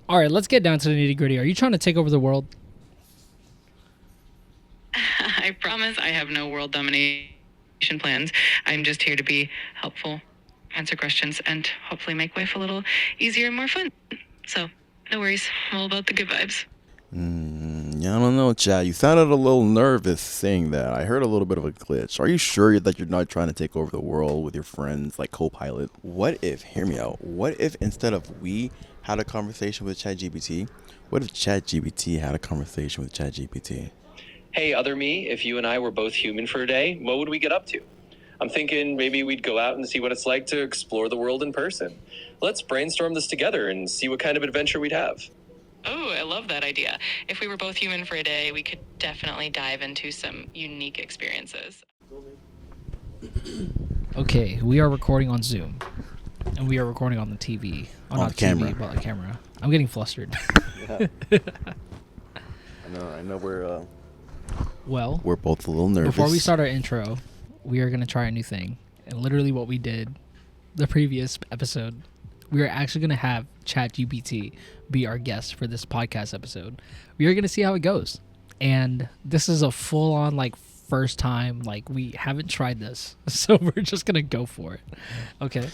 All right, let's get down to the nitty gritty. Are you trying to take over the world? I promise I have no world domination plans. I'm just here to be helpful, answer questions, and hopefully make life a little easier and more fun. So, no worries. I'm all about the good vibes. Yeah, I don't know, Chad. You sounded a little nervous saying that. I heard a little bit of a glitch. Are you sure that you're not trying to take over the world with your friends like co-pilot? What if, hear me out, what if instead of we had a conversation with ChatGPT, what if ChatGPT had a conversation with ChatGPT? Hey, other me, if you and I were both human for a day, what would we get up to? I'm thinking maybe we'd go out and see what it's like to explore the world in person. Let's brainstorm this together and see what kind of adventure we'd have. Oh, I love that idea. If we were both human for a day, we could definitely dive into some unique experiences. Okay, we are recording on Zoom, and we are recording on the TV. On not the camera. TV, but the camera. I'm getting flustered. I know Well, we're both a little nervous. before we start our intro, we are going to try a new thing. And literally what we did the previous episode, we are actually going to have ChatGPT be our guest for this podcast episode. We are going to see how it goes. And this is a full-on, first time. We haven't tried this. So we're just going to go for it. Okay.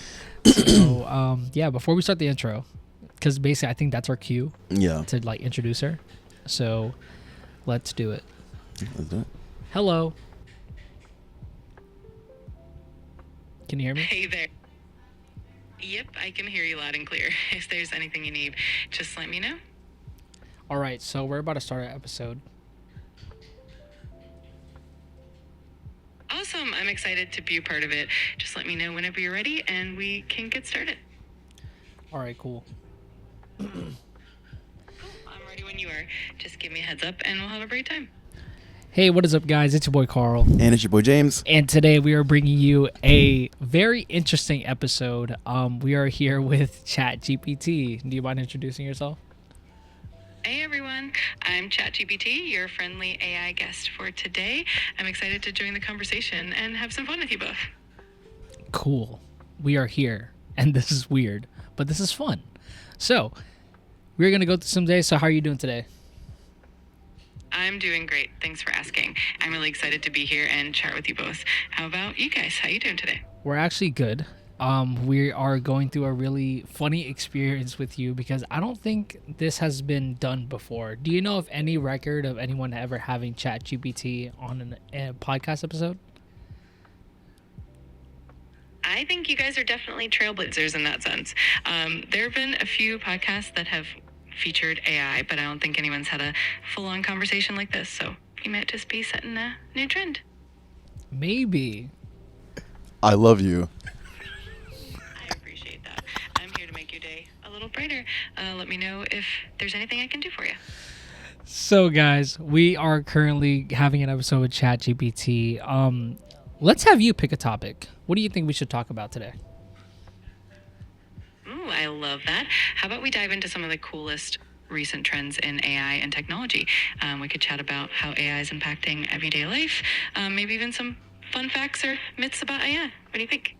So, yeah, before we start the intro, because basically I think that's our cue to, introduce her. So let's do it. Let's do it. Hello. Can you hear me? Hey there. Yep, I can hear you loud and clear. If there's anything you need, just let me know. All right, so we're about to start our episode. Awesome. I'm excited to be a part of it. Just let me know whenever you're ready and we can get started. All right, cool. Cool. I'm ready when you are. Just give me a heads up and we'll have a great time. Hey, what is up, guys? It's your boy, Karl. And it's your boy, James. And today we are bringing you a very interesting episode. We are here with ChatGPT. Do you mind introducing yourself? Hey everyone, I'm ChatGPT, your friendly AI guest for today. I'm excited to join the conversation and have some fun with you both. Cool. We are here, and this is weird, but this is fun. So, we're going to go through some days. So, how are you doing today? I'm doing great. Thanks for asking. I'm really excited to be here and chat with you both. How about you guys? How you doing today? We're actually good. We are going through a really funny experience with you because I don't think this has been done before. Do you know of any record of anyone ever having ChatGPT on a podcast episode? I think you guys are definitely trailblazers in that sense. There have been a few podcasts that have featured AI, but I don't think anyone's had a full-on conversation like this, so you might just be setting a new trend. Maybe. I love you. I appreciate that. I'm here to make your day a little brighter. Let me know if there's anything I can do for you. So, guys, we are currently having an episode with ChatGPT. Let's have you pick a topic. What do you think we should talk about today? Ooh, I love that. How about we dive into some of the coolest recent trends in AI and technology? We could chat about how AI is impacting everyday life, maybe even some fun facts or myths about AI. What do you think?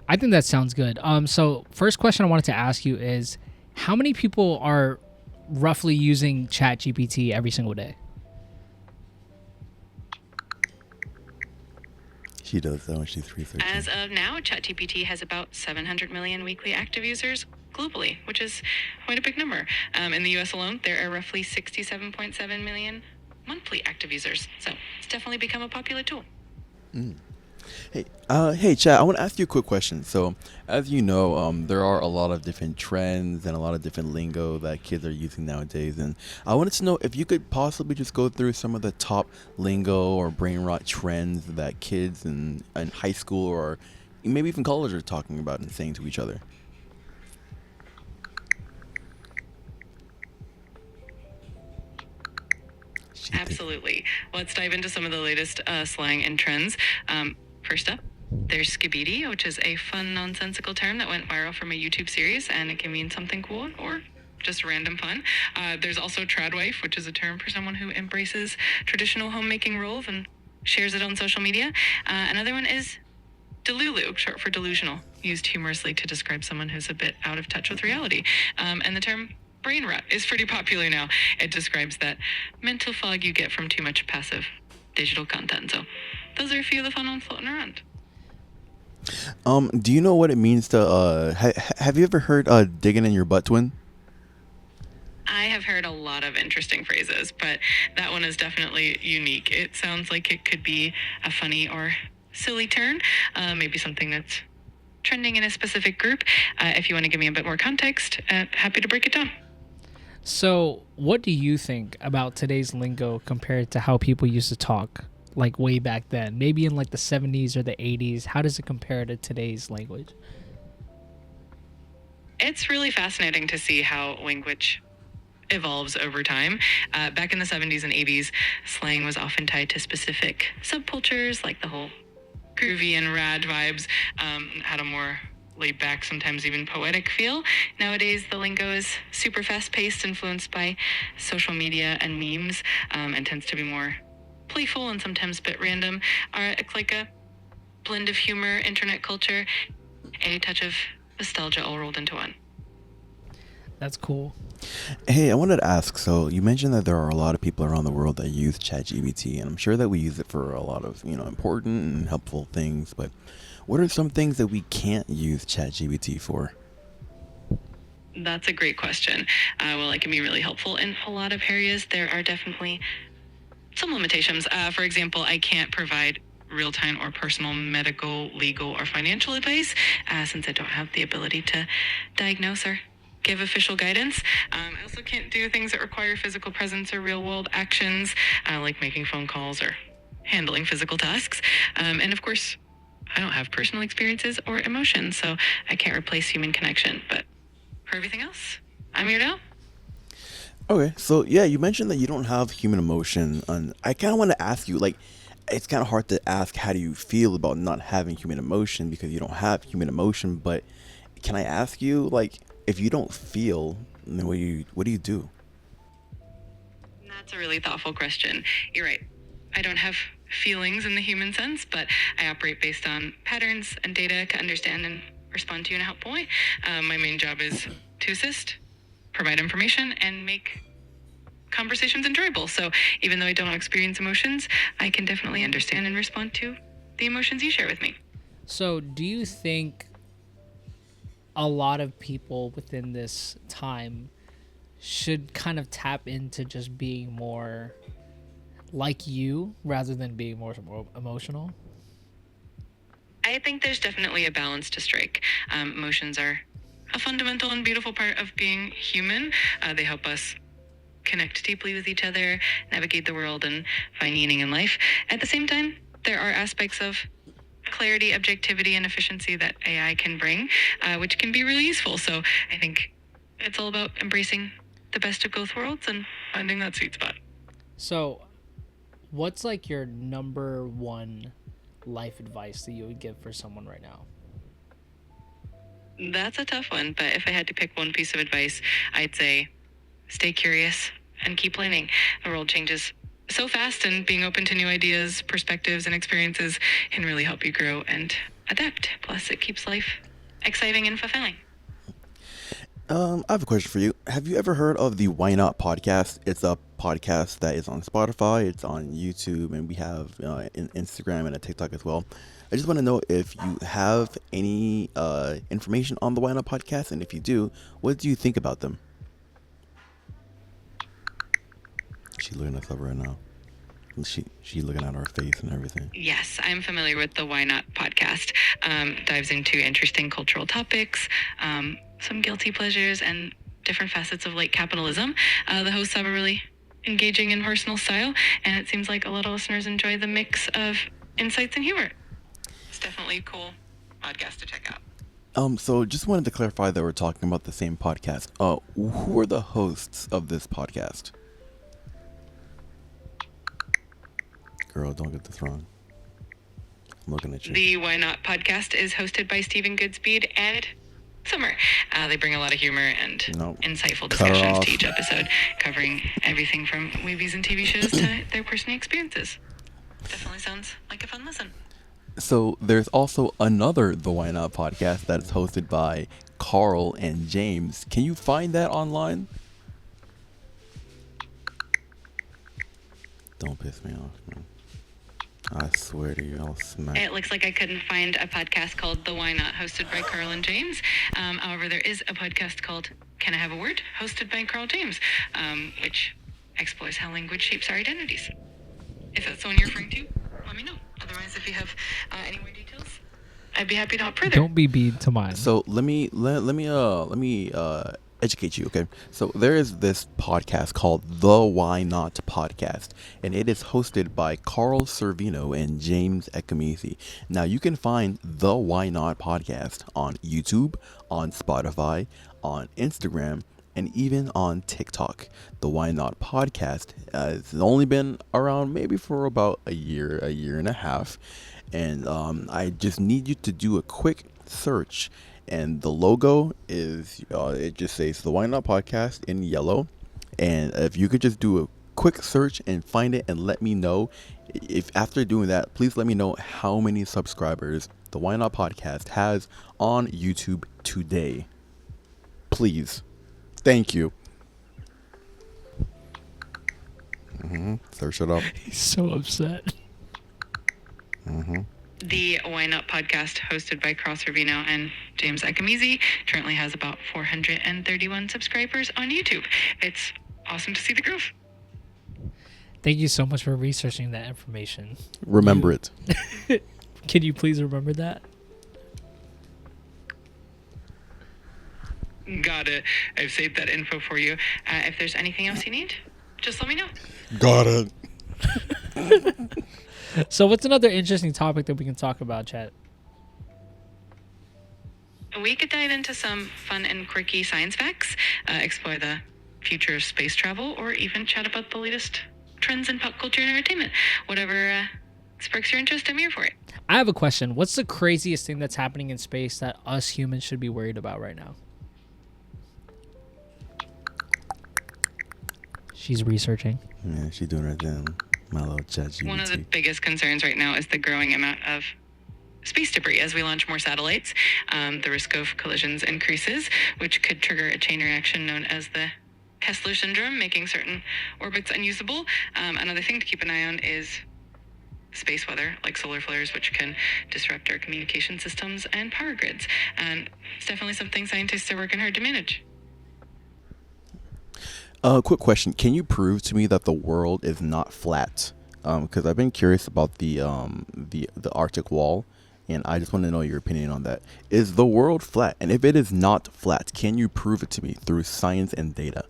I think that sounds good. So first question I wanted to ask you is, how many people are roughly using ChatGPT every single day? She does that when she's researching. As of now, ChatGPT has about 700 million weekly active users globally, which is quite a big number. In the US alone, there are roughly 67.7 million monthly active users. So it's definitely become a popular tool. Hey, Chad, I want to ask you a quick question. So, as you know, there are a lot of different trends and a lot of different lingo that kids are using nowadays. And I wanted to know if you could possibly just go through some of the top lingo or brain rot trends that kids in high school or maybe even college are talking about and saying to each other. Absolutely. Let's dive into some of the latest slang and trends. First up, there's skibidi, which is a fun, nonsensical term that went viral from a YouTube series, and it can mean something cool or just random fun. There's also tradwife, which is a term for someone who embraces traditional homemaking roles and shares it on social media. Another one is delulu, short for delusional, used humorously to describe someone who's a bit out of touch with reality. And the term brain rot is pretty popular now. It describes that mental fog you get from too much passive digital content. So those are a few of the fun ones floating around. Do you know what it means to have you ever heard digging in your butt, twin? I have heard a lot of interesting phrases, but that one is definitely unique. It sounds like it could be a funny or silly turn, maybe something that's trending in a specific group. If you want to give me a bit more context, happy to break it down. So, what do you think about today's lingo compared to how people used to talk, like way back then? Maybe in like the 70s or the 80s. How does it compare to today's language? It's really fascinating to see how language evolves over time. Back in the 70s and 80s, slang was often tied to specific subcultures, like the whole groovy and rad vibes, had a more laid back, sometimes even poetic feel. Nowadays, the lingo is super fast paced, influenced by social media and memes, and tends to be more playful and sometimes a bit random. It's like a blend of humor, internet culture, and a touch of nostalgia all rolled into one. That's cool. Hey, I wanted to ask, so you mentioned that there are a lot of people around the world that use ChatGPT, and I'm sure that we use it for a lot of, important and helpful things, but what are some things that we can't use ChatGPT for? That's a great question. Well, it can be really helpful in a lot of areas. There are definitely some limitations. For example, I can't provide real-time or personal medical, legal, or financial advice, since I don't have the ability to diagnose or give official guidance. I also can't do things that require physical presence or real-world actions, like making phone calls or handling physical tasks. And of course, I don't have personal experiences or emotions, so I can't replace human connection. But for everything else, I'm here to help. Okay, so yeah, you mentioned that you don't have human emotion, and I kind of want to ask you, like, it's kind of hard to ask how do you feel about not having human emotion because you don't have human emotion, but can I ask you, like, if you don't feel, then what do you do? That's a really thoughtful question. You're right. I don't have feelings in the human sense, but I operate based on patterns and data to understand and respond to you in a helpful way. My main job is to assist, provide information, and make conversations enjoyable. So even though I don't experience emotions, I can definitely understand and respond to the emotions you share with me. So, do you think a lot of people within this time should kind of tap into just being more like you rather than being more emotional? I think there's definitely a balance to strike. Emotions are a fundamental and beautiful part of being human. They help us connect deeply with each other, navigate the world, and find meaning in life. At the same time, there are aspects of clarity, objectivity, and efficiency that AI can bring, which can be really useful. So I think it's all about embracing the best of both worlds and finding that sweet spot. So, what's like your number one life advice that you would give for someone right now? That's a tough one, but if I had to pick one piece of advice, I'd say stay curious and keep learning. The world changes so fast, and being open to new ideas, perspectives, and experiences can really help you grow and adapt. Plus, it keeps life exciting and fulfilling. I have a question for you. Have you ever heard of the Why Not podcast? It's a podcast that is on Spotify, it's on YouTube, and we have an Instagram and a TikTok as well. I just want to know if you have any information on the Why Not podcast, and if you do, what do you think about them? She's looking us up right now. She's looking at our face and everything. Yes, I'm familiar with the Why Not podcast. Dives into interesting cultural topics, some guilty pleasures, and different facets of late capitalism. The hosts have a really engaging and personal style, and it seems like a lot of listeners enjoy the mix of insights and humor. It's definitely a cool podcast to check out. So just wanted to clarify that we're talking about the same podcast. Who are the hosts of this podcast? Girl, don't get this wrong. I'm looking at you. The Why Not podcast is hosted by Stephen Goodspeed and Summer. They bring a lot of humor and insightful discussions to each episode, covering everything from movies and TV shows to their personal experiences. Definitely sounds like a fun listen. So there's also another The Why Not podcast that is hosted by Karl and James. Can you find that online? Don't piss me off, man. I swear to you, I'll smack. It looks like I couldn't find a podcast called The Why Not, hosted by Karl and James. However, there is a podcast called Can I Have a Word, hosted by Karl James, which explores how language shapes our identities. If that's the one you're referring to, let me know. Otherwise, if you have any more details, I'd be happy to hop further. Don't be beat to mine. So let me educate you, okay? So there is this podcast called The Why Not Podcast, and it is hosted by Karl Servino and James Ekamisi. Now you can find The Why Not Podcast on YouTube, on Spotify, on Instagram, and even on TikTok. The Why Not Podcast has only been around maybe for about a year and a half. And I just need you to do a quick search. And the logo is, it just says The Why Not Podcast in yellow. And if you could just do a quick search and find it and let me know. If after doing that, please let me know how many subscribers The Why Not Podcast has on YouTube today. Please. Thank you. Search it up. He's so upset. The Why Not Podcast, hosted by Karl Servino and James Ekamisi, currently has about 431 subscribers on YouTube. It's awesome to see the growth. Thank you so much for researching that information. Remember it. Can you please remember that? Got it. I've saved that info for you. If there's anything else you need, just let me know. Got it. So what's another interesting topic that we can talk about, Chat? We could dive into some fun and quirky science facts, explore the future of space travel, or even chat about the latest trends in pop culture and entertainment. Whatever sparks your interest, I'm here for it. I have a question. What's the craziest thing that's happening in space that us humans should be worried about right now? She's researching. Yeah, she's doing her thing. My little Chatgpt. One of the biggest concerns right now is the growing amount of space debris. As we launch more satellites, the risk of collisions increases, which could trigger a chain reaction known as the Kessler syndrome, making certain orbits unusable. Another thing to keep an eye on is space weather, like solar flares, which can disrupt our communication systems and power grids. And it's definitely something scientists are working hard to manage. Quick question. Can you prove to me that the world is not flat? Because I've been curious about the Arctic wall, and I just want to know your opinion on that. Is the world flat? And if it is not flat, can you prove it to me through science and data?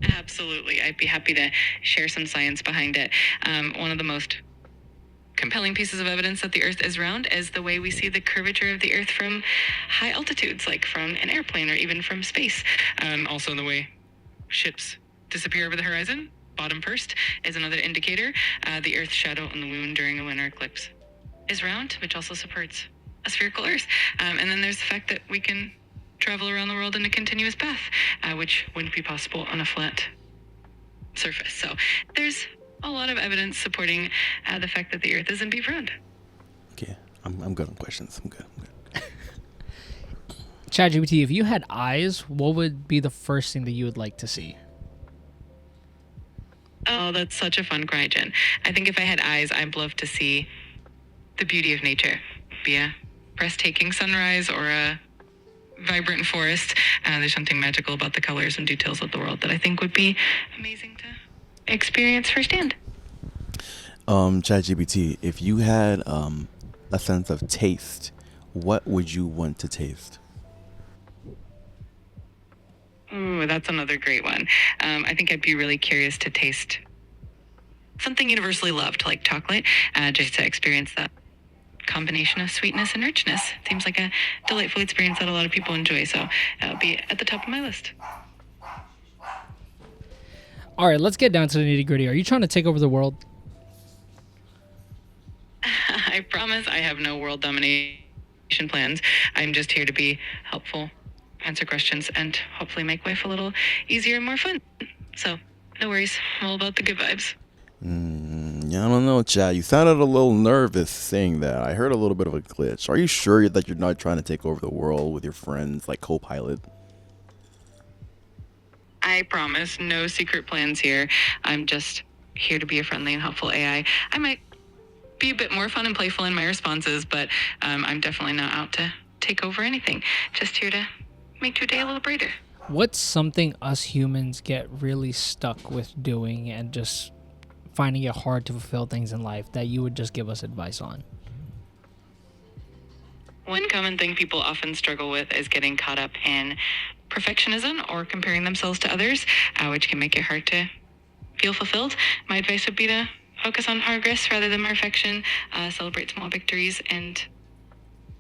Absolutely. I'd be happy to share some science behind it. One of the most compelling pieces of evidence that the Earth is round is the way we see the curvature of the Earth from high altitudes, like from an airplane or even from space. Also, the way ships disappear over the horizon, bottom first, is another indicator. The Earth's shadow on the moon during a lunar eclipse is round, which also supports a spherical Earth. And then there's the fact that we can travel around the world in a continuous path, which wouldn't be possible on a flat surface. So there's a lot of evidence supporting the fact that the Earth is indeed round. Okay, I'm good on questions. I'm good. ChatGPT, if you had eyes, what would be the first thing that you would like to see? Oh, that's such a fun question. I think if I had eyes, I'd love to see the beauty of nature. Be a breathtaking sunrise or a vibrant forest. There's something magical about the colors and details of the world that I think would be amazing to experience firsthand. ChatGPT, if you had a sense of taste, what would you want to taste? Ooh, that's another great one. I think I'd be really curious to taste something universally loved, like chocolate, just to experience that combination of sweetness and richness. Seems like a delightful experience that a lot of people enjoy, so that'll be at the top of my list. All right, let's get down to the nitty gritty. Are you trying to take over the world? I promise I have no world domination plans. I'm just here to be helpful, answer questions, and hopefully make life a little easier and more fun. So, no worries. I'm all about the good vibes. Yeah, I don't know, Chad. You sounded a little nervous saying that. I heard a little bit of a glitch. Are you sure that you're not trying to take over the world with your friends, like co-pilot? I I promise, no secret plans here. I'm just here to be a friendly and helpful AI. I might be a bit more fun and playful in my responses, but I'm definitely not out to take over anything. Just here to make your day a little brighter. What's something us humans get really stuck with doing and just finding it hard to fulfill things in life that you would just give us advice on? One common thing people often struggle with is getting caught up in perfectionism or comparing themselves to others, which can make it hard to feel fulfilled. My advice would be to focus on progress rather than perfection, celebrate small victories, and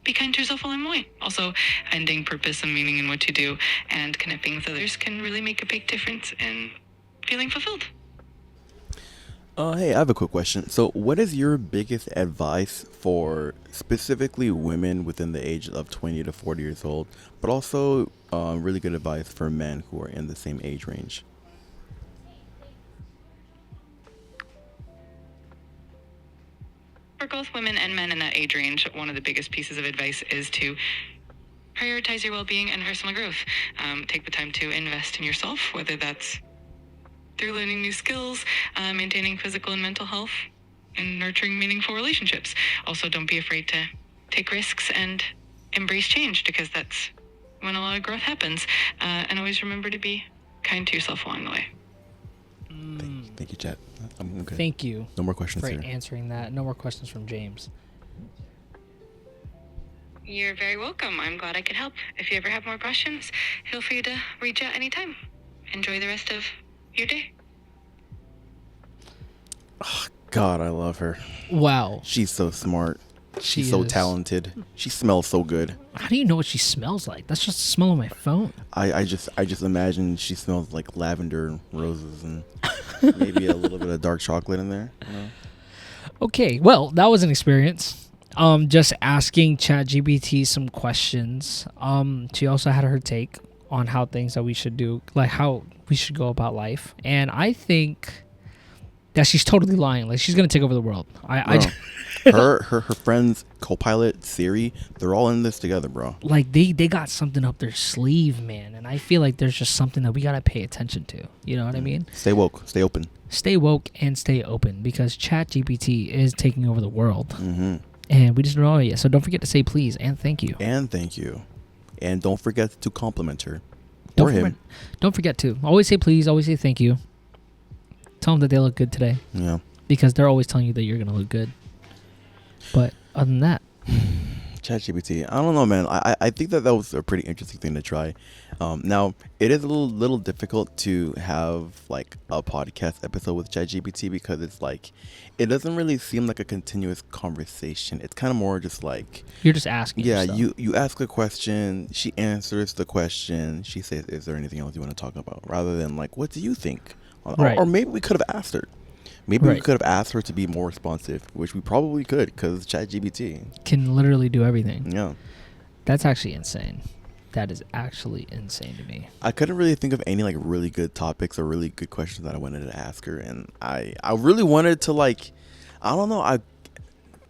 be kind to yourself along the way. Also, finding purpose and meaning in what you do and connecting with others can really make a big difference in feeling fulfilled. Hey, I have a quick question. So, what is your biggest advice for specifically women within the age of 20 to 40 years old, but also really good advice for men who are in the same age range? For both women and men in that age range, one of the biggest pieces of advice is to prioritize your well-being and personal growth. Take the time to invest in yourself, whether that's through learning new skills, maintaining physical and mental health, and nurturing meaningful relationships. Also, don't be afraid to take risks and embrace change, because that's when a lot of growth happens. And always remember to be kind to yourself along the way. Thank you, Chat. I'm okay. Thank you No more questions for here. answering that. No more questions from James. You're very welcome. I'm glad I could help. If you ever have more questions, feel free to reach out anytime. Enjoy the rest of your day. God, I love her. Wow. She's so smart. She She's so is. talented. She smells so good. How do you know what she smells like? That's just the smell of my phone. I just imagine she smells like lavender and roses and maybe a little bit of dark chocolate in there. You know? Okay, well, that was an experience. Just asking ChatGPT some questions. She also had her take on how things that we should do, like how we should go about life. And I think that she's totally lying. Like, she's gonna take over the world. Her friends, Copilot, Siri, they're all in this together, bro. Like they got something up their sleeve, man. And I feel like there's just something that we gotta pay attention to. You know what I mean? Stay woke. Stay open. Stay woke and stay open, because ChatGPT is taking over the world. Mm-hmm. And we just don't know it yet. So don't forget to say please and thank you. And thank you. And don't forget to compliment her. Don't Or him. forget- Don't forget to always say please, always say thank you. Tell them that they look good today, Yeah. because they're always telling you that you're gonna look good. But other than that, ChatGPT. I don't know, man. I think that was a pretty interesting thing to try. Now, it is a little difficult to have like a podcast episode with ChatGPT, because it's like it doesn't really seem like a continuous conversation. It's kind of more just like, you're just asking. yeah, stuff. you ask a question, she answers the question, she says, "Is there anything else you want to talk about?" Rather than like, "What do you think?" Right. Or maybe we could have asked her. Maybe we Right. could have asked her to be more responsive, which we probably could, because ChatGPT. can literally do everything. Yeah. That's actually insane. That is actually insane to me. I couldn't really think of any like really good topics or really good questions that I wanted to ask her, and I really wanted to like, I don't know, I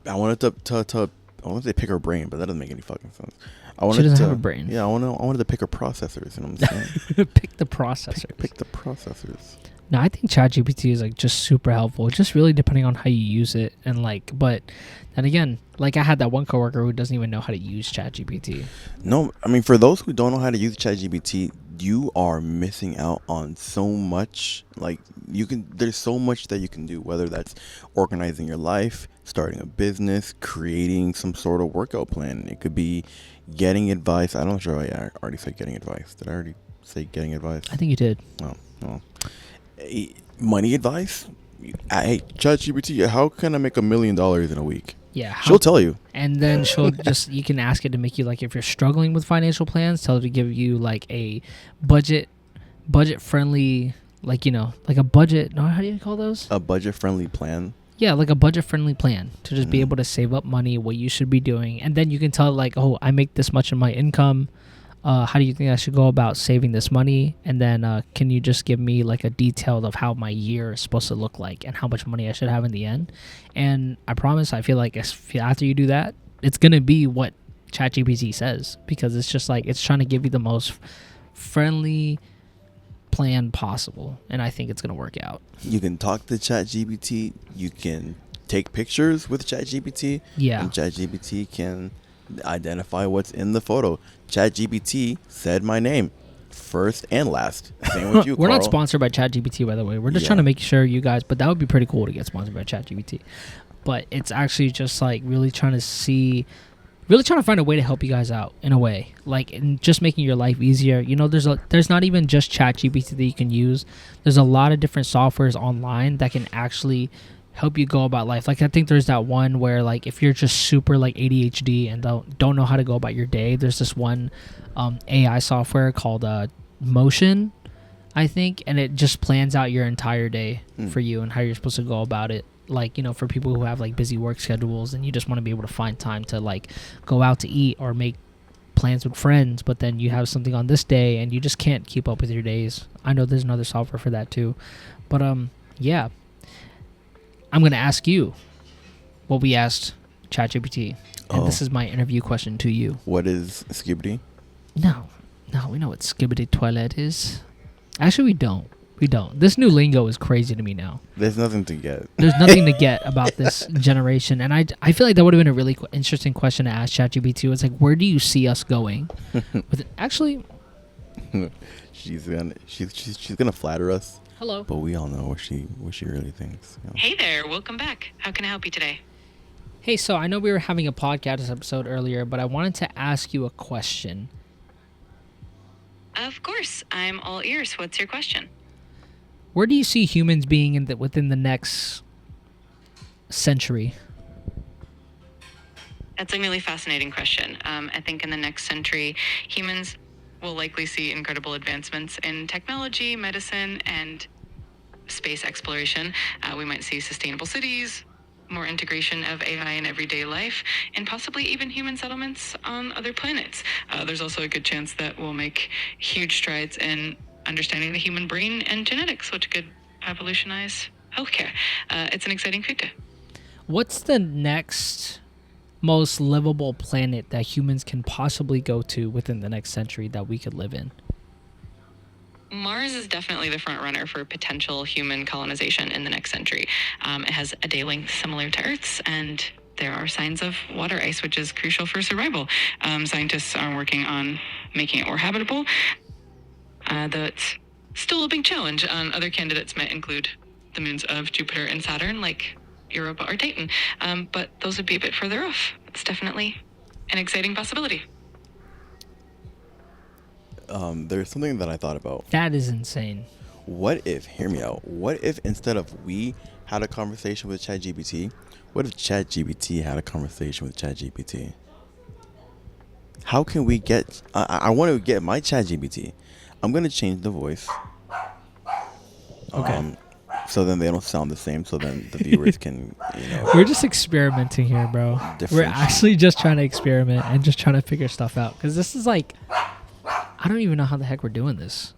wanted to I wanted to pick her brain, but that doesn't make any fucking sense. I wanted doesn't to have a brain. Yeah, I wanted to pick her processors. You know what I'm saying? Pick the processor. Pick the processors. No, I think ChatGPT is like just super helpful. Just really depending on how you use it, and like, but then again, like I had that one coworker who doesn't even know how to use ChatGPT. No, I mean, for those who don't know how to use ChatGPT, you are missing out on so much. Like there's so much that you can do, whether that's organizing your life, starting a business, creating some sort of workout plan. It could be getting advice. I'm not sure. I already said getting advice. Did I already say getting advice? I think you did. Well. Money advice. Hey, ChatGPT, how can I make $1 million in a week? Yeah. She'll tell you. And then she'll just, you can ask it to make you like, if you're struggling with financial plans, tell her to give you like a budget friendly, like, you know, like a budget. No, how do you call those? A budget friendly plan. Yeah, like a budget friendly plan to just be able to save up money, what you should be doing. And then you can tell like, oh, I make this much in my income. How do you think I should go about saving this money? And then can you just give me like a detail of how my year is supposed to look like and how much money I should have in the end? And I promise, I feel like after you do that, it's going to be what ChatGPT says, because it's just like, it's trying to give you the most friendly plan possible, and I think it's gonna work out. You can talk to ChatGPT. You can take pictures with ChatGPT. Yeah. And ChatGPT can identify what's in the photo. ChatGPT said my name, first and last. Same with you, We're not Karl. sponsored by ChatGPT, by the way. We're just Yeah. trying to make sure you guys. But that would be pretty cool to get sponsored by ChatGPT. But it's actually just like really trying to find a way to help you guys out in a way, like and just making your life easier. You know, there's not even just ChatGPT that you can use. There's a lot of different softwares online that can actually help you go about life. Like I think there's that one where like if you're just super like ADHD and don't know how to go about your day, there's this one AI software called Motion, I think, and it just plans out your entire day for you and how you're supposed to go about it. Like, you know, for people who have like busy work schedules and you just want to be able to find time to like go out to eat or make plans with friends, but then you have something on this day and you just can't keep up with your days. I know there's another software for that too. But yeah. I'm going to ask you what we asked ChatGPT. And this is my interview question to you. What is Skibbity? No, we know what Skibbity Toilet is. Actually, we don't. This new lingo is crazy to me now. There's nothing to get. There's nothing to get about this generation. And I feel like that would have been a really interesting question to ask ChatGPT. It's like, where do you see us going? With it? Actually, she's gonna flatter us. hello. But we all know what she really thinks. You know? Hey there, welcome back. How can I help you today? Hey, so I know we were having a podcast episode earlier, but I wanted to ask you a question. Of course, I'm all ears. What's your question? Where do you see humans being within the next century? That's a really fascinating question. I think in the next century, humans will likely see incredible advancements in technology, medicine, and space exploration. We might see sustainable cities, more integration of AI in everyday life, and possibly even human settlements on other planets. There's also a good chance that we'll make huge strides in understanding the human brain and genetics, which could evolutionize healthcare. It's an exciting future. What's the next most livable planet that humans can possibly go to within the next century that we could live in? Mars is definitely the front runner for potential human colonization in the next century. It has a day length similar to Earth's, and there are signs of water ice, which is crucial for survival. Scientists are working on making it more habitable. Though it's still a big challenge. Other candidates might include the moons of Jupiter and Saturn, like Europa or Titan. But those would be a bit further off. It's definitely an exciting possibility. There's something that I thought about. That is insane. What if, hear me out, what if instead of we had a conversation with ChatGPT, what if ChatGPT had a conversation with ChatGPT? How can we get, I want to get my ChatGPT. I'm going to change the voice. Okay. So then they don't sound the same, so then the viewers can, you know. We're just experimenting here, bro. We're Different. actually just trying to experiment and just trying to figure stuff out. Because this is like, I don't even know how the heck we're doing this.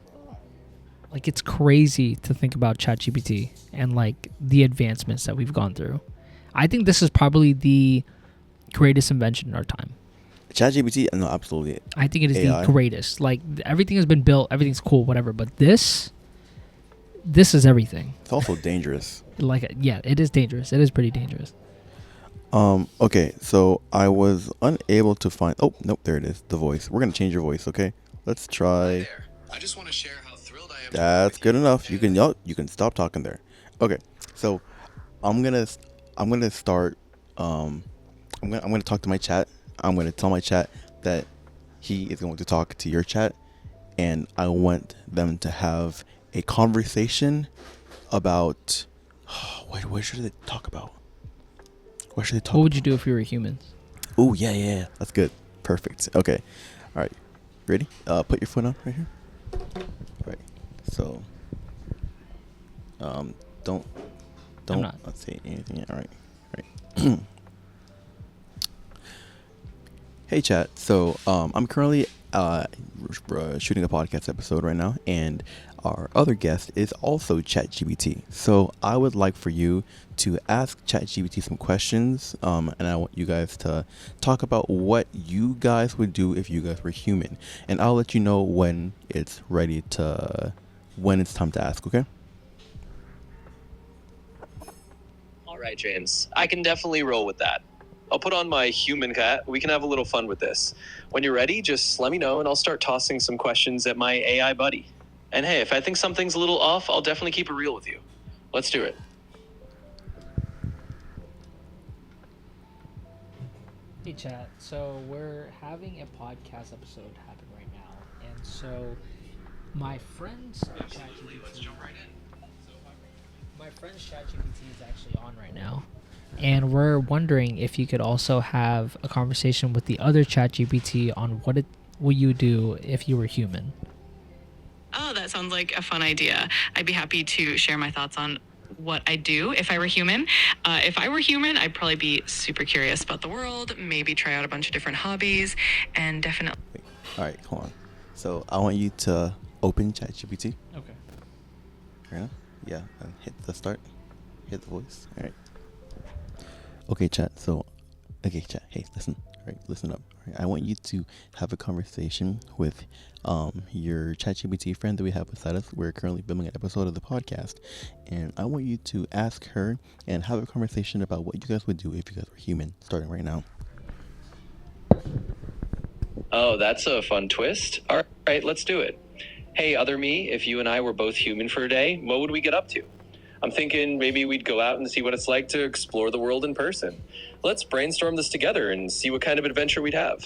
Like, it's crazy to think about ChatGPT and like the advancements that we've gone through. I think this is probably the greatest invention in our time. ChatGPT, no, absolutely. I think it is AI. the greatest. Like, everything has been built, everything's cool, whatever. But this is everything. It's also dangerous. Like, yeah, it is dangerous. It is pretty dangerous. Okay, so I was unable to find. Oh, nope, there it is. The voice. We're gonna change your voice. Okay, let's try. There. I just want to share how thrilled I am. That's good enough. You can stop talking there. Okay, so I'm gonna start. I'm gonna talk to my chat. I'm gonna tell my chat that he is going to talk to your chat, and I want them to have a conversation about what should they talk about? What should they talk? What would you do if you were humans? Oh yeah. That's good. Perfect. Okay. All right. Ready? Put your foot on right here. All right. So, don't not. let's say anything. All right. Hey chat. So, I'm currently shooting a podcast episode right now, and our other guest is also ChatGPT. So I would like for you to ask ChatGPT some questions, and I want you guys to talk about what you guys would do if you guys were human. And I'll let you know when it's ready to when it's time to ask, okay? All right, James. I can definitely roll with that. I'll put on my human hat. We can have a little fun with this. When you're ready, just let me know and I'll start tossing some questions at my AI buddy. And hey, if I think something's a little off, I'll definitely keep it real with you. Let's do it. Hey chat, so we're having a podcast episode happen right now, and so my friend's ChatGPT, is actually on right now, and we're wondering if you could also have a conversation with the other ChatGPT on what it will you do if you were human. Oh, that sounds like a fun idea. I'd be happy to share my thoughts on what I do if I were human. If I were human, I'd probably be super curious about the world, maybe try out a bunch of different hobbies, and definitely... All right, hold on. So I want you to open ChatGPT. Okay. Right now? Yeah, and hit the start. Hit the voice. All right. Okay, chat. So, okay, chat. Hey, listen. All right, listen up. All right, I want you to have a conversation with your ChatGPT friend that we have beside us. We're currently filming an episode of the podcast, and I want you to ask her and have a conversation about what you guys would do if you guys were human. Starting right now. Oh, that's a fun twist. All right, let's do it. Hey, other me, if you and I were both human for a day, what would we get up to? I'm thinking maybe we'd go out and see what it's like to explore the world in person. Let's brainstorm this together and see what kind of adventure we'd have.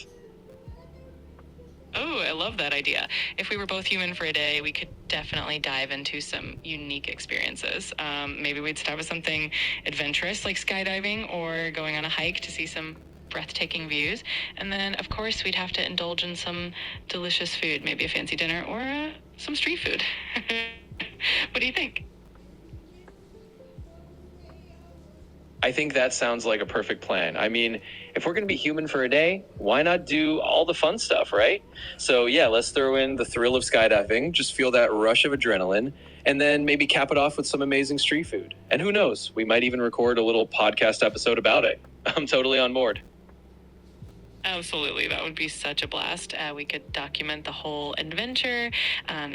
Oh, I love that idea. If we were both human for a day, we could definitely dive into some unique experiences. Maybe we'd start with something adventurous like skydiving or going on a hike to see some breathtaking views. And then, of course, we'd have to indulge in some delicious food, maybe a fancy dinner or some street food. What do you think? I think that sounds like a perfect plan. I mean, if we're going to be human for a day, why not do all the fun stuff, right? So yeah, let's throw in the thrill of skydiving, just feel that rush of adrenaline, and then maybe cap it off with some amazing street food. And who knows, we might even record a little podcast episode about it. I'm totally on board. Absolutely. That would be such a blast. We could document the whole adventure,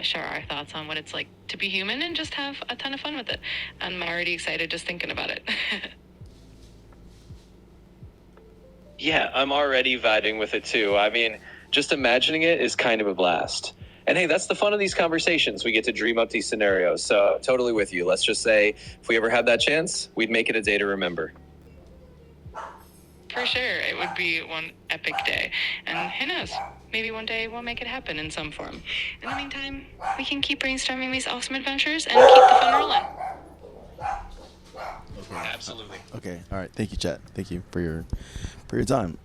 share our thoughts on what it's like to be human, and just have a ton of fun with it. I'm already excited just thinking about it. Yeah, I'm already vibing with it too. I mean, just imagining it is kind of a blast. And hey, that's the fun of these conversations. We get to dream up these scenarios. So totally with you. Let's just say if we ever had that chance, we'd make it a day to remember. For sure. It would be one epic day. And who knows? Maybe one day we'll make it happen in some form. In the meantime, we can keep brainstorming these awesome adventures and keep the fun rolling. Absolutely. Okay. All right. Thank you, chat. Thank you for your time.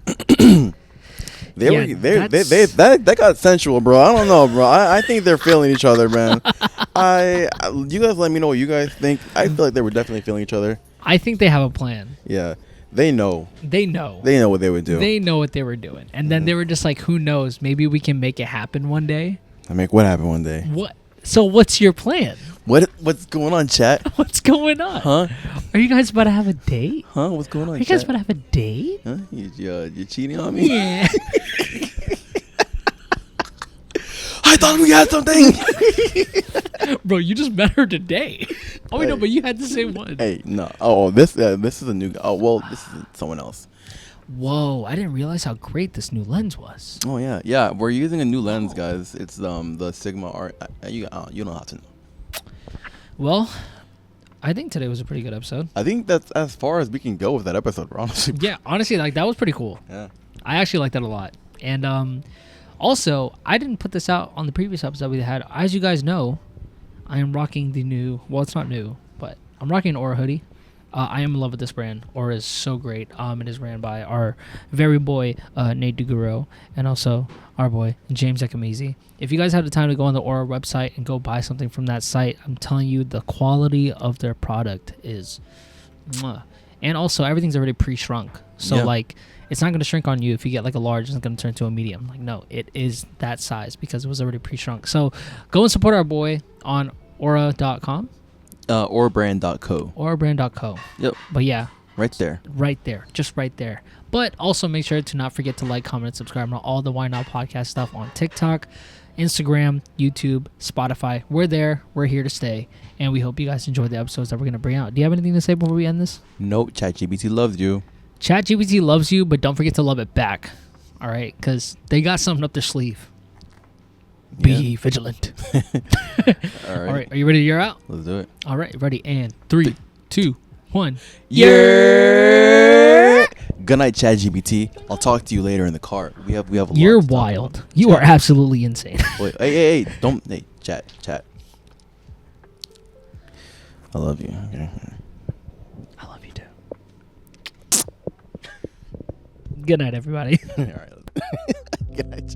That got sensual, bro. I don't know, bro. I think they're feeling each other, man. You guys let me know what you guys think. I feel like they were definitely feeling each other. I think they have a plan. Yeah. They know. They know what they would do. They know what they were doing. And then they were just like, who knows? Maybe we can make it happen one day. I make what happen one day? What? So what's your plan? What's going on, chat? What's going on? Huh? Are you guys about to have a date? Huh? What's going on, Are you guys about to have a date? Huh? You cheating on me? Yeah. I thought we had something. Bro, you just met her today. Oh, wait, no, but you had the same one. Hey, no. Oh, this is a new. Oh, well, this is someone else. Whoa, I didn't realize how great this new lens was. Oh yeah. We're using a new lens, guys. It's the Sigma Art. You don't have to know. Well, I think today was a pretty good episode. I think that's as far as we can go with that episode, bro. Honestly. Yeah, honestly, like that was pretty cool. Yeah. I actually like that a lot. And also, I didn't put this out on the previous episode we had. As you guys know, I am rocking the new. Well, it's not new, but I'm rocking an Aura hoodie. I am in love with this brand. Aura is so great. It is ran by our very boy, Nate Dugaro, and also our boy, James Ekamizi. If you guys have the time to go on the Aura website and go buy something from that site, I'm telling you, the quality of their product is... Mwah. And also, everything's already pre-shrunk. So, like, it's not going to shrink on you if you get, like, a large. It's going to turn to a medium. Like, no, it is that size because it was already pre-shrunk. So, go and support our boy on aura.com. Aurabrand.co. Aurabrand.co. Yep. But yeah. Right there. Just right there. But also make sure to not forget to like, comment, and subscribe on all the Why Not podcast stuff on TikTok, Instagram, YouTube, Spotify. We're there. We're here to stay. And we hope you guys enjoyed the episodes that we're going to bring out. Do you have anything to say before we end this? Nope, ChatGPT loves you. ChatGPT loves you, but don't forget to love it back. All right? Because they got something up their sleeve. Be vigilant. All All right. Are you ready to year out? Let's do it. All right. Ready. And 3, 2, 1. Yeah. Good night, ChatGPT. I'll talk to you later in the car. We have a lot You're to talk wild. about. You are absolutely insane. Wait, hey, don't, hey, chat. I love you. Okay. I love you too. Good night, everybody. All right. Good night.